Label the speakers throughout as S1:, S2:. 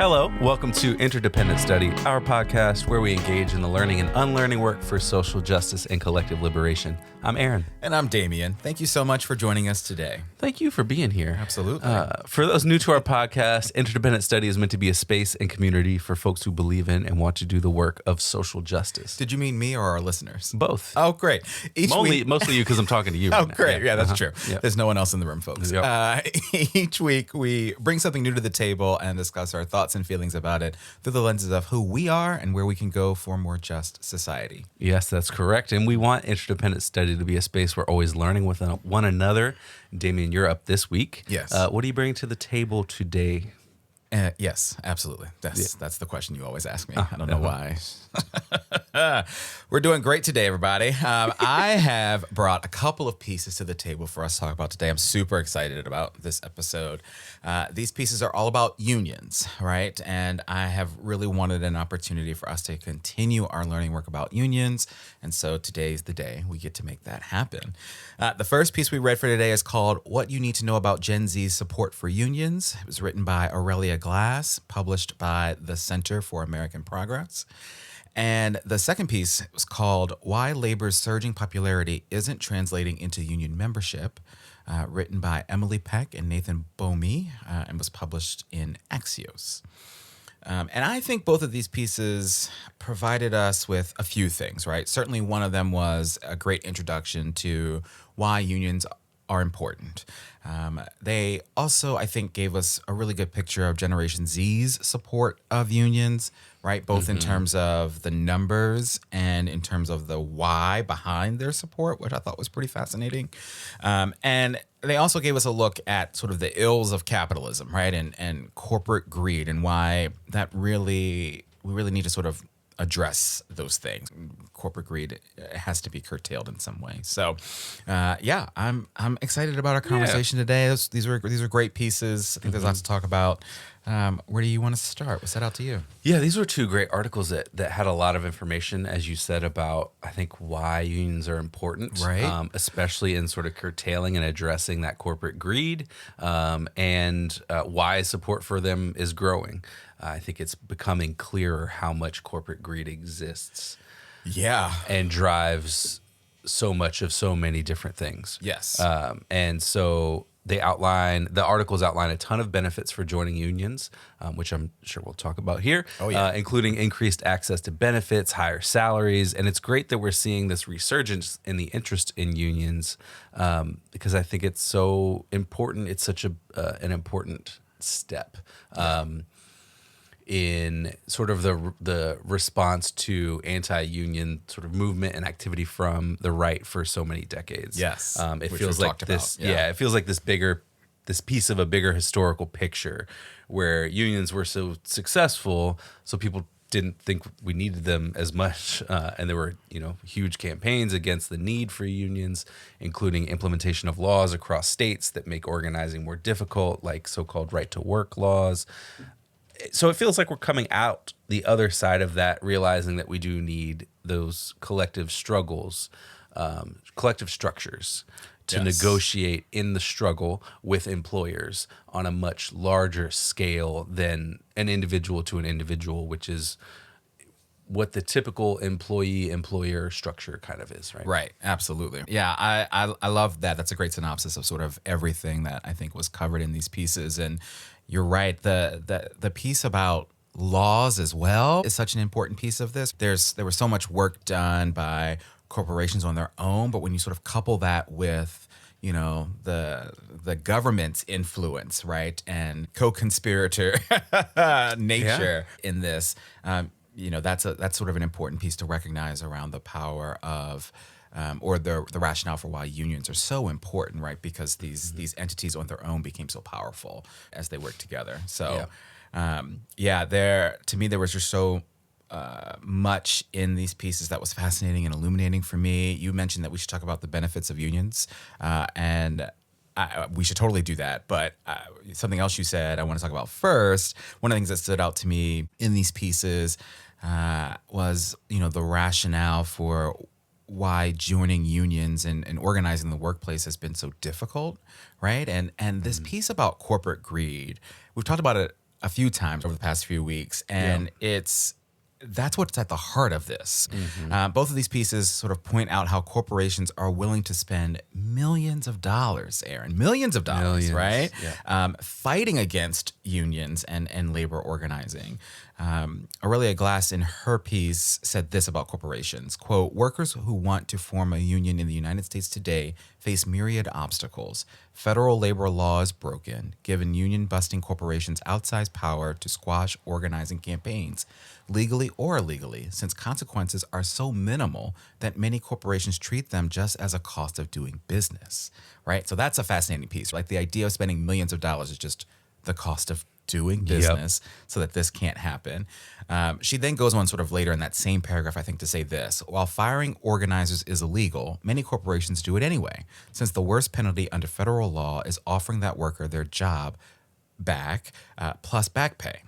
S1: Hello, welcome to Interdependent Study, our podcast where we engage in the learning and unlearning work for social justice and collective liberation. I'm Aaron.
S2: And I'm Damien. Thank you so much for joining us today.
S1: Thank you for being here.
S2: Absolutely.
S1: For those new to our podcast, Interdependent Study is meant to be a space and community for folks who believe in and want to do the work of social justice.
S2: Did you mean me or our listeners?
S1: Both.
S2: Oh, great.
S1: Mostly you because I'm talking to you.
S2: Oh,
S1: right
S2: great.
S1: now.
S2: Yeah, that's true.
S1: Yep.
S2: There's no one else in the room, folks.
S1: Yep.
S2: Each week, we bring something new to the table and discuss our thoughts and feelings about it through the lenses of who we are and where we can go for a more just society.
S1: Yes, that's correct. And we want Interdependent Study to be a space where always learning with one another. Damien, you're up this week.
S2: Yes.
S1: What do you bring to the table today?
S2: Yes, absolutely. That's the question you always ask me. I don't know why. We're doing great today, everybody. I have brought a couple of pieces to the table for us to talk about today. I'm super excited about this episode. These pieces are all about unions, right? And I have really wanted an opportunity for us to continue our learning work about unions. And so today's the day we get to make that happen. The first piece we read for today is called What You Need to Know About Gen Z's Support for Unions. It was written by Aurelia Glass, published by the Center for American Progress. And the second piece was called Why Labor's Surging Popularity Isn't Translating into Union Membership, written by Emily Peck and Nathan Bomey, and was published in Axios. And I think both of these pieces provided us with a few things, right? Certainly one of them was a great introduction to why unions are important. They also, I think, gave us a really good picture of Generation Z's support of unions, right? Both in terms of the numbers and in terms of the why behind their support, which I thought was pretty fascinating. And they also gave us a look at sort of the ills of capitalism, right? And corporate greed and why we really need to sort of address those things. Corporate greed has to be curtailed in some way. So, I'm excited about our conversation today. These are great pieces. I think there's lots to talk about. Where do you want to start? What's that out to you?
S1: Yeah, these were two great articles that had a lot of information, as you said, about, I think, why unions are important,
S2: right?
S1: Especially in sort of curtailing and addressing that corporate greed, and why support for them is growing. I think it's becoming clearer how much corporate greed exists.
S2: Yeah.
S1: And drives so much of so many different things.
S2: Yes.
S1: And so the articles outline a ton of benefits for joining unions, which I'm sure we'll talk about here, including increased access to benefits, higher salaries. And it's great that we're seeing this resurgence in the interest in unions, because I think it's so important. It's such an important step. In sort of the response to anti-union sort of movement and activity from the right for so many decades.
S2: Yes,
S1: it feels like this. Yeah, it feels like this piece of a bigger historical picture where unions were so successful, so people didn't think we needed them as much, and there were huge campaigns against the need for unions, including implementation of laws across states that make organizing more difficult, like so-called right-to-work laws. So it feels like we're coming out the other side of that, realizing that we do need those collective struggles, collective structures to negotiate in the struggle with employers on a much larger scale than an individual to an individual, which is what the typical employee-employer structure kind of is, right?
S2: Right, absolutely. Yeah, I love that. That's a great synopsis of sort of everything that I think was covered in these pieces. And you're right, the piece about laws as well is such an important piece of this. There was so much work done by corporations on their own, but when you sort of couple that with the government's influence, right, and co-conspirator nature in this, that's sort of an important piece to recognize around the power of, or the rationale for why unions are so important, right? Because these entities on their own became so powerful as they worked together. So, to me, there was just so much in these pieces that was fascinating and illuminating for me. You mentioned that we should talk about the benefits of unions, and we should totally do that. But something else you said I want to talk about first. One of the things that stood out to me in these pieces was, the rationale for why joining unions and organizing the workplace has been so difficult, right? And this piece about corporate greed, we've talked about it a few times over the past few weeks, and that's what's at the heart of this. Both of these pieces sort of point out how corporations are willing to spend millions of dollars, Aaron, millions of dollars, right?
S1: Yeah.
S2: Fighting against unions and labor organizing. Aurelia Glass in her piece said this about corporations, quote, workers who want to form a union in the United States today face myriad obstacles. Federal labor law is broken, giving union-busting corporations outsized power to squash organizing campaigns, legally or illegally, since consequences are so minimal that many corporations treat them just as a cost of doing business, right? So that's a fascinating piece. Like the idea of spending millions of dollars is just the cost of doing business so that this can't happen. She then goes on sort of later in that same paragraph, I think, to say this. While firing organizers is illegal, many corporations do it anyway, since the worst penalty under federal law is offering that worker their job back plus back pay.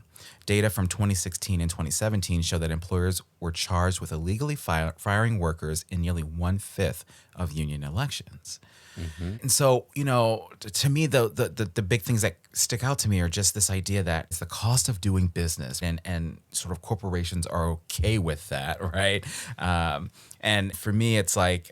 S2: Data from 2016 and 2017 show that employers were charged with illegally firing workers in nearly 1/5 of union elections. And so, to me, the big things that stick out to me are just this idea that it's the cost of doing business, and sort of corporations are okay with that, right? And for me, it's like,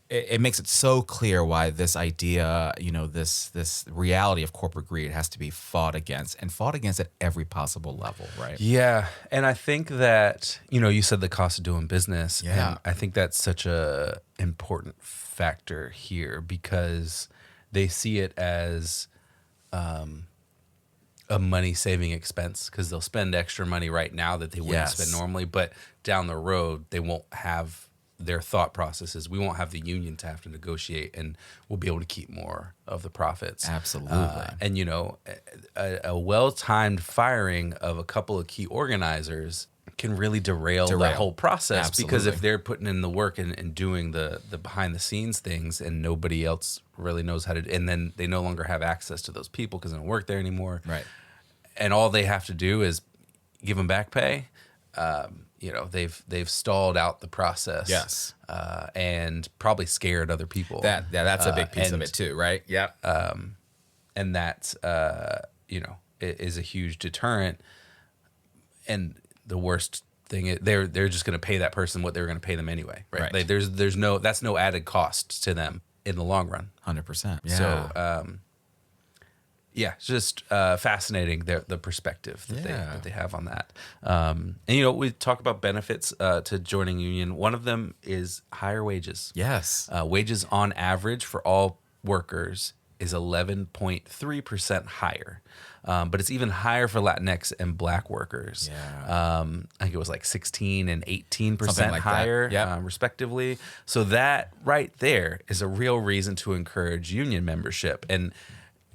S2: it makes it so clear why this idea, this reality of corporate greed has to be fought against at every possible level, right?
S1: Yeah. And I think that, you said the cost of doing business.
S2: Yeah.
S1: And I think that's such a important factor here, because they see it as a money-saving expense, because they'll spend extra money right now that they wouldn't spend normally, but down the road, they won't have their thought processes. We won't have the union to have to negotiate, and we'll be able to keep more of the profits.
S2: Absolutely.
S1: And a well-timed firing of a couple of key organizers can really derail that whole process.
S2: Absolutely.
S1: Because if they're putting in the work and doing the behind the scenes things, and nobody else really knows how to, and then they no longer have access to those people because they don't work there anymore.
S2: Right.
S1: And all they have to do is give them back pay. They've stalled out the process.
S2: Yes.
S1: And probably scared other people.
S2: That's a big piece of it too, right? Yeah.
S1: And that, is a huge deterrent. And the worst thing is they're just going to pay that person what they were going to pay them anyway. Right. Like, that's no added cost to them in the long run.
S2: 100%. Yeah.
S1: So, it's just fascinating the perspective that they have on that. And we talk about benefits to joining union. One of them is higher wages.
S2: Yes.
S1: Wages on average for all workers is 11.3% higher. But it's even higher for Latinx and Black workers.
S2: Yeah.
S1: I think it was like 16 and 18% higher, respectively. So that right there is a real reason to encourage union membership. And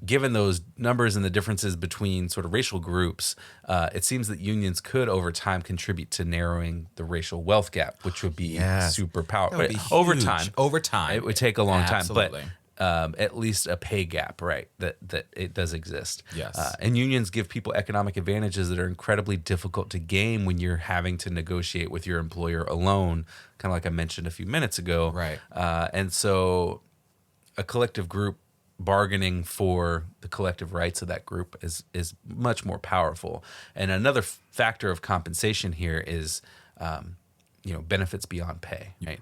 S1: given those numbers and the differences between sort of racial groups, it seems that unions could over time contribute to narrowing the racial wealth gap, which would be super powerful. Over time, it would take a long time, but at least a pay gap, right? That it does exist.
S2: Yes.
S1: And unions give people economic advantages that are incredibly difficult to gain when you're having to negotiate with your employer alone, kind of like I mentioned a few minutes ago.
S2: Right.
S1: And so a collective group bargaining for the collective rights of that group is much more powerful. And another factor of compensation here is, benefits beyond pay, right?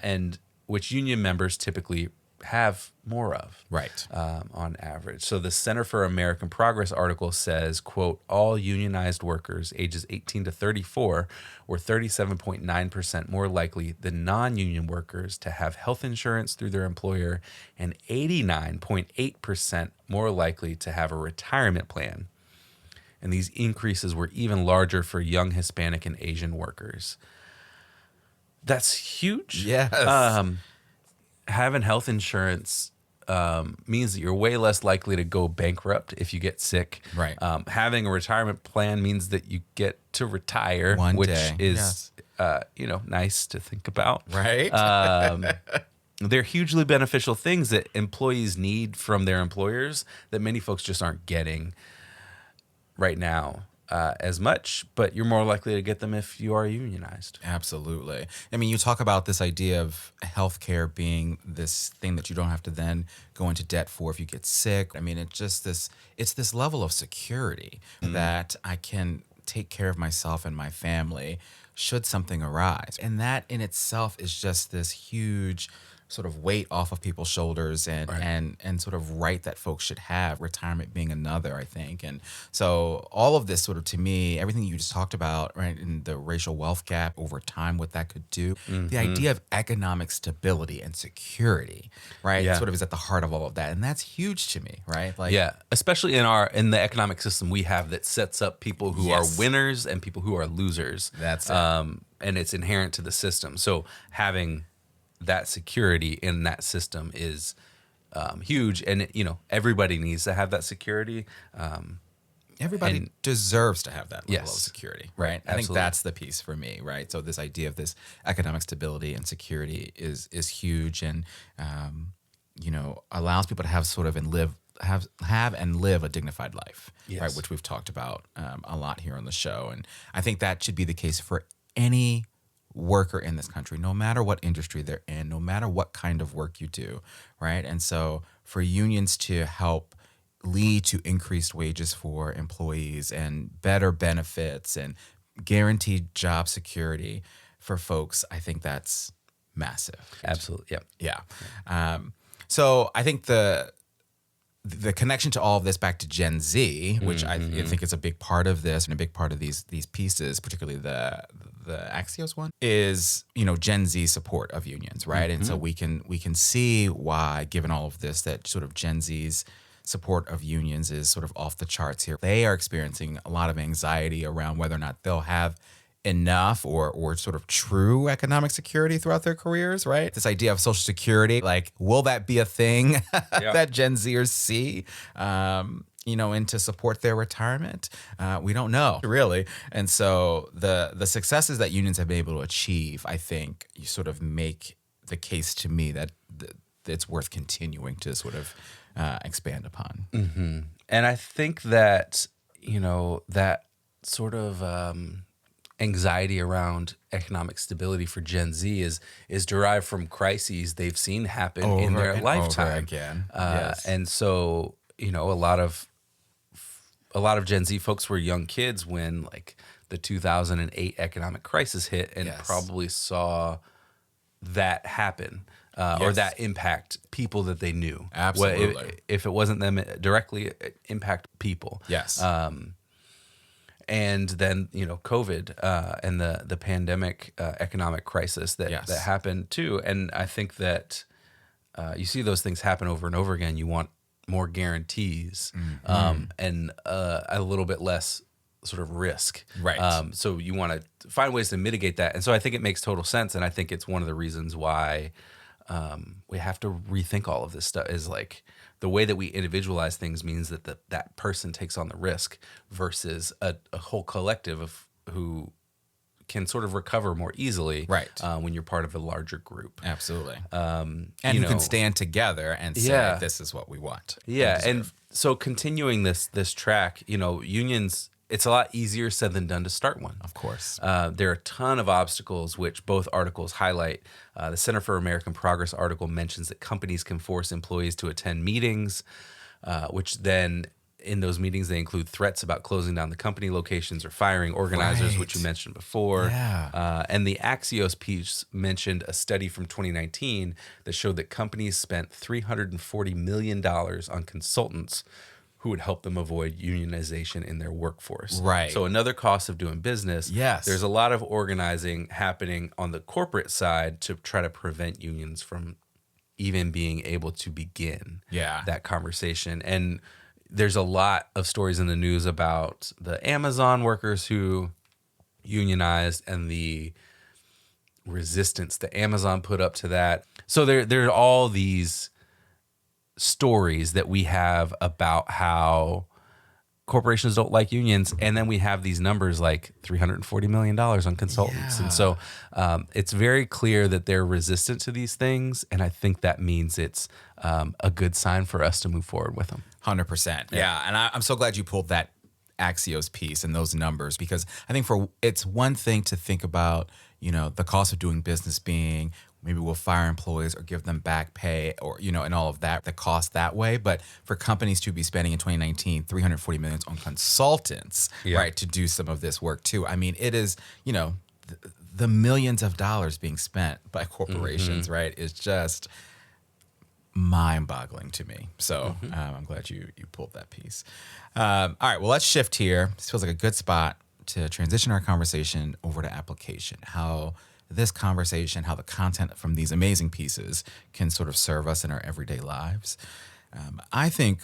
S1: And which union members typically have more of,
S2: right?
S1: On average. So the Center for American Progress article says, quote, all unionized workers ages 18 to 34 were 37.9% more likely than non-union workers to have health insurance through their employer, and 89.8% more likely to have a retirement plan. And these increases were even larger for young Hispanic and Asian workers. That's huge.
S2: Yes.
S1: Having health insurance means that you're way less likely to go bankrupt if you get sick.
S2: Right.
S1: Having a retirement plan means that you get to retire, which is nice to think about.
S2: Right.
S1: They're hugely beneficial things that employees need from their employers that many folks just aren't getting right now. as much, but you're more likely to get them if you are unionized.
S2: Absolutely. I mean, you talk about this idea of healthcare being this thing that you don't have to then go into debt for if you get sick. I mean, it's this level of security that I can take care of myself and my family should something arise. And that in itself is just this huge sort of weight off of people's shoulders and sort of right that folks should have, retirement being another, I think. And so all of this sort of, to me, everything you just talked about, right, in the racial wealth gap over time, what that could do, the idea of economic stability and security, right, sort of is at the heart of all of that. And that's huge to me, right? Like,
S1: especially in the economic system we have that sets up people who are winners and people who are losers.
S2: That's it.
S1: And it's inherent to the system. So having that security in that system is huge, and everybody needs to have that security.
S2: Everybody deserves to have that level of
S1: Yes.
S2: security, right? I think
S1: Absolutely.
S2: that's the piece for me, right? So this idea of this economic stability and security is huge, and allows people to have sort of and live a dignified life,
S1: Yes.
S2: right? Which we've talked about a lot here on the show, and I think that should be the case for any worker in this country, no matter what industry they're in, no matter what kind of work you do, right? And so for unions to help lead to increased wages for employees and better benefits and guaranteed job security for folks, I think that's massive.
S1: Absolutely. Yep.
S2: Yeah. So I think the connection to all of this back to Gen Z, which I think is a big part of this and a big part of these pieces, particularly the Axios one, is Gen Z support of unions, right? And so we can see why, given all of this, that sort of Gen Z's support of unions is sort of off the charts here. They are experiencing a lot of anxiety around whether or not they'll have enough or sort of true economic security throughout their careers, right? This idea of Social Security, like, will that be a thing that Gen Zers see, and to support their retirement? We don't know, really. And so the successes that unions have been able to achieve, I think, you sort of make the case to me that it's worth continuing to sort of expand upon.
S1: Mm-hmm. And I think that, that sort of anxiety around economic stability for Gen Z is derived from crises they've seen happen in their lifetime.
S2: Over again.
S1: And so, a lot of Gen Z folks were young kids when like the 2008 economic crisis hit and probably saw that happen. Or that impact people that they knew.
S2: Absolutely.
S1: If it wasn't them directly, it impact people.
S2: Yes.
S1: And then COVID and the pandemic economic crisis that happened too. And I think that you see those things happen over and over again. You want more guarantees and a little bit less sort of risk.
S2: Right.
S1: So you want to find ways to mitigate that. And so I think it makes total sense. And I think it's one of the reasons why we have to rethink all of this stuff. Is like the way that we individualize things means that that person takes on the risk versus a whole collective of who can sort of recover more easily,
S2: right?
S1: When you're part of a larger group.
S2: Absolutely. And you can stand together and say, this is what we want.
S1: Yeah. And so continuing this track, unions, it's a lot easier said than done to start one.
S2: Of course.
S1: There are a ton of obstacles, which both articles highlight. The Center for American Progress article mentions that companies can force employees to attend meetings, which then in those meetings, they include threats about closing down the company locations or firing organizers, which you mentioned before.
S2: Yeah.
S1: And the Axios piece mentioned a study from 2019 that showed that companies spent $340 million on consultants who would help them avoid unionization in their workforce.
S2: Right.
S1: So another cost of doing business.
S2: Yes.
S1: There's a lot of organizing happening on the corporate side to try to prevent unions from even being able to begin that conversation. And there's a lot of stories in the news about the Amazon workers who unionized and the resistance that Amazon put up to that. So there are all these stories that we have about how corporations don't like unions, and then we have these numbers like $340 million on consultants. And so it's very clear that they're resistant to these things, and I think that means it's a good sign for us to move forward with them.
S2: 100%. Yeah. And I'm so glad you pulled that Axios piece and those numbers, because I think it's one thing to think about, the cost of doing business being maybe we'll fire employees or give them back pay or, and all of that, the cost that way. But for companies to be spending in 2019, $340 million on consultants, right, to do some of this work too. I mean, it is, the millions of dollars being spent by corporations, right, is just mind-boggling to me. So I'm glad you pulled that piece. All right, well, let's shift here. This feels like a good spot to transition our conversation over to application. How the content from these amazing pieces can sort of serve us in our everyday lives. I think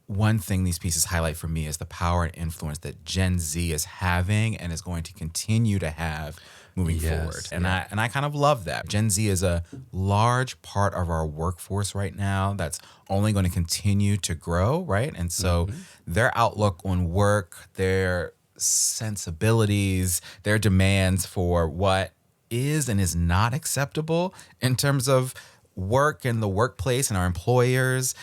S2: one thing these pieces highlight for me is the power and influence that Gen Z is having and is going to continue to have moving forward. And I kind of love that. Gen Z is a large part of our workforce right now that's only going to continue to grow, right? And so their outlook on work, their sensibilities, their demands for what is and is not acceptable in terms of work and the workplace and our employers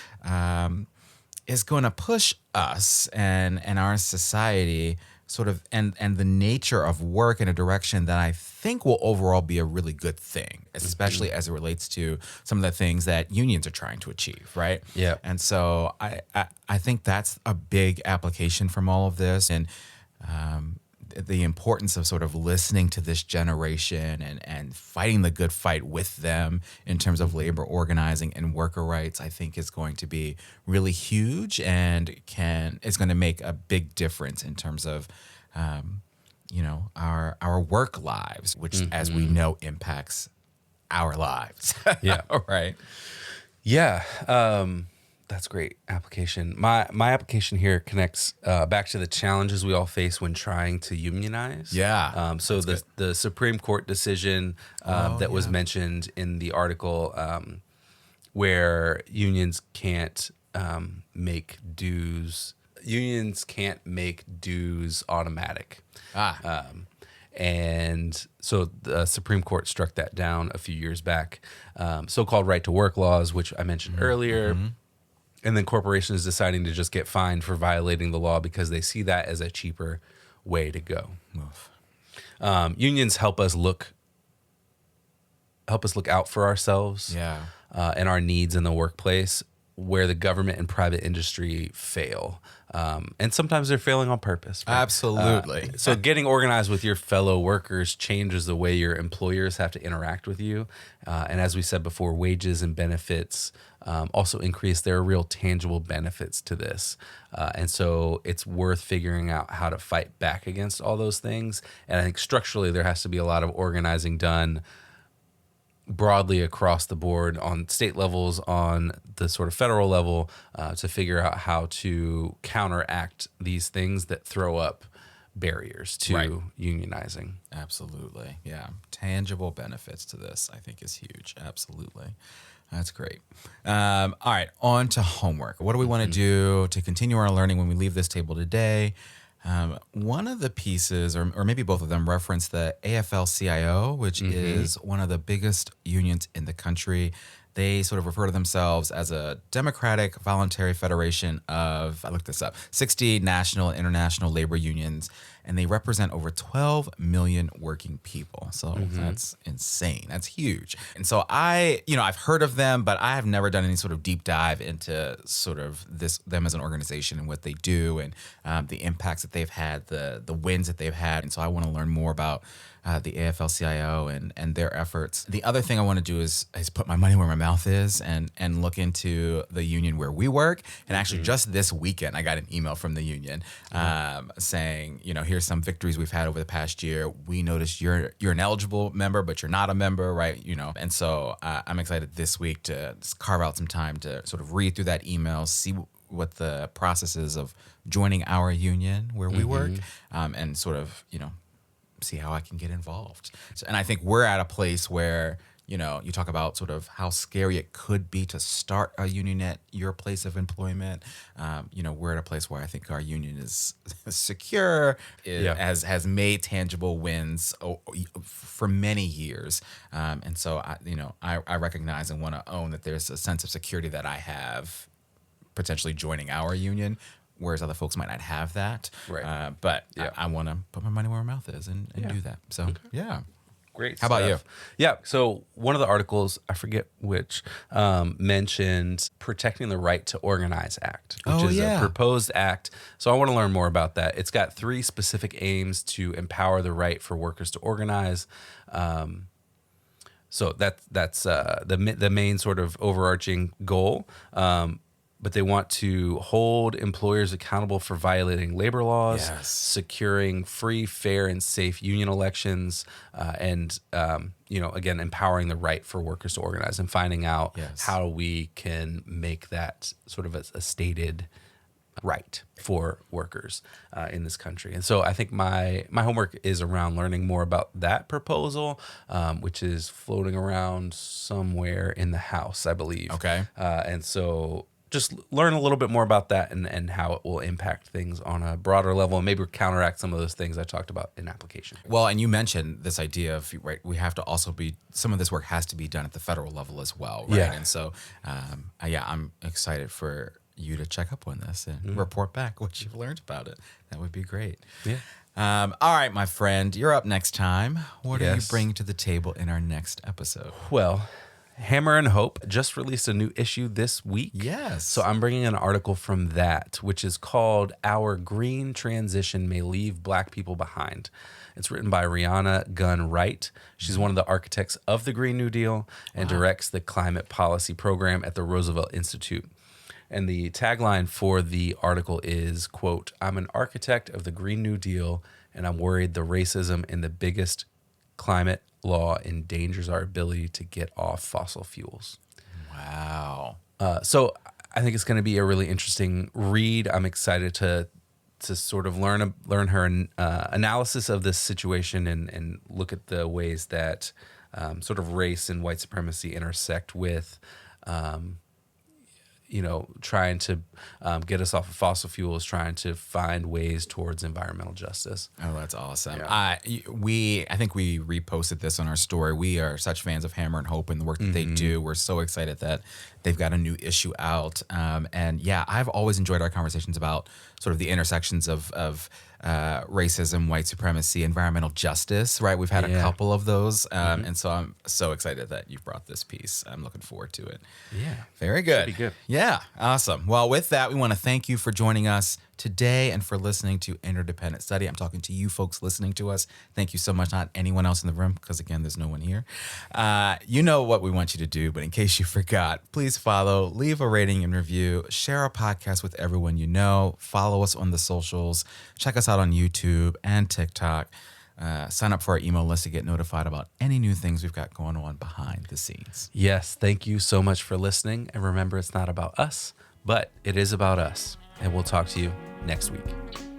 S2: is going to push us and our society sort of and the nature of work in a direction that I think will overall be a really good thing, especially as it relates to some of the things that unions are trying to achieve, right?
S1: Yeah.
S2: And so I think that's a big application from all of this, and the importance of sort of listening to this generation and fighting the good fight with them in terms of labor organizing and worker rights, I think is going to be really huge and is going to make a big difference in terms of, our work lives, which, as we know, impacts our lives.
S1: Yeah.
S2: Right.
S1: Yeah. That's great application. My application here connects back to the challenges we all face when trying to unionize.
S2: Yeah.
S1: So the Supreme Court decision that was mentioned in the article, where unions can't make dues automatic. And so the Supreme Court struck that down a few years back. So-called right to work laws, which I mentioned earlier. And then corporations deciding to just get fined for violating the law because they see that as a cheaper way to go. Unions help us look out for ourselves and our needs in the workplace, where the government and private industry fail. And sometimes they're failing on purpose. Right?
S2: Absolutely.
S1: So getting organized with your fellow workers changes the way your employers have to interact with you. And as we said before, wages and benefits also increase. There are real tangible benefits to this. And so it's worth figuring out how to fight back against all those things. And I think structurally there has to be a lot of organizing done broadly across the board on state levels, on the sort of federal level, to figure out how to counteract these things that throw up barriers to unionizing.
S2: Absolutely. Yeah. Tangible benefits to this, I think, is huge. Absolutely. That's great. All right. On to homework. What do we want to do to continue our learning when we leave this table today? One of the pieces, or maybe both of them, reference the AFL-CIO, which is one of the biggest unions in the country. They sort of refer to themselves as a democratic voluntary federation of, I looked this up, 60 national and international labor unions, and they represent over 12 million working people. So that's insane. That's huge. And so I've heard of them, but I have never done any sort of deep dive into sort of them as an organization and what they do and the impacts that they've had, the wins that they've had. And so I want to learn more about the AFL-CIO and their efforts. The other thing I want to do is put my money where my mouth is and look into the union where we work. And actually just this weekend, I got an email from the union saying, here's some victories we've had over the past year. We noticed you're an eligible member, but you're not a member, right? And so I'm excited this week to carve out some time to sort of read through that email, see what the process is of joining our union where we work, and sort of, see how I can get involved. And I think we're at a place where, you talk about sort of how scary it could be to start a union at your place of employment. We're at a place where I think our union is secure, has made tangible wins for many years. And so, I recognize and want to own that there's a sense of security that I have potentially joining our union whereas other folks might not have that.
S1: Right.
S2: But
S1: Yeah.
S2: I want to put my money where my mouth is and do that. So, yeah.
S1: Great.
S2: How about you?
S1: Yeah. So one of the articles, I forget which, mentioned Protecting the Right to Organize Act, which is a proposed act. So I want to learn more about that. It's got 3 specific aims to empower the right for workers to organize. So that's the main sort of overarching goal. But they want to hold employers accountable for violating labor laws, securing free, fair, and safe union elections, and again, empowering the right for workers to organize and finding out how we can make that sort of a stated right for workers in this country. And so I think my homework is around learning more about that proposal, which is floating around somewhere in the House, I believe.
S2: Okay.
S1: And so just learn a little bit more about that and how it will impact things on a broader level and maybe counteract some of those things I talked about in application.
S2: Well, and you mentioned this idea of, right, we have to also some of this work has to be done at the federal level as well, right?
S1: Yeah.
S2: And so, I'm excited for you to check up on this and report back what you've learned about it. That would be great.
S1: Yeah.
S2: All right, my friend, you're up next time. What are you bringing to the table in our next episode?
S1: Well, Hammer and Hope just released a new issue this week.
S2: Yes.
S1: So I'm bringing an article from that, which is called Our Green Transition May Leave Black People Behind. It's written by Rihanna Gunn Wright. She's one of the architects of the Green New Deal and directs the climate policy program at the Roosevelt Institute. And the tagline for the article is, quote, "I'm an architect of the Green New Deal, and I'm worried the racism in the biggest climate law endangers our ability to get off fossil fuels."
S2: Wow.
S1: So I think it's going to be a really interesting read. I'm excited to sort of learn her analysis of this situation and look at the ways that sort of race and white supremacy intersect with trying to get us off of fossil fuels, trying to find ways towards environmental justice.
S2: Oh, that's awesome.
S1: Yeah.
S2: I think we reposted this on our story. We are such fans of Hammer and Hope and the work that they do. We're so excited that they've got a new issue out. I've always enjoyed our conversations about sort of the intersections of racism, white supremacy, environmental justice, right? We've had a couple of those. And so I'm so excited that you've brought this piece. I'm looking forward to it.
S1: Yeah.
S2: Very good.
S1: Should be good.
S2: Yeah. Awesome. Well, with that, we want to thank you for joining us today and for listening to Interdependent Study. I'm talking to you folks listening to us. Thank you so much. Not anyone else in the room, because again, there's no one here. You know what we want you to do, but in case you forgot, please follow, leave a rating and review, share our podcast with everyone you know, follow us on the socials, check us out on YouTube and TikTok. Sign up for our email list to get notified about any new things we've got going on behind the scenes.
S1: Yes, thank you so much for listening. And remember, it's not about us, but it is about us. And we'll talk to you next week.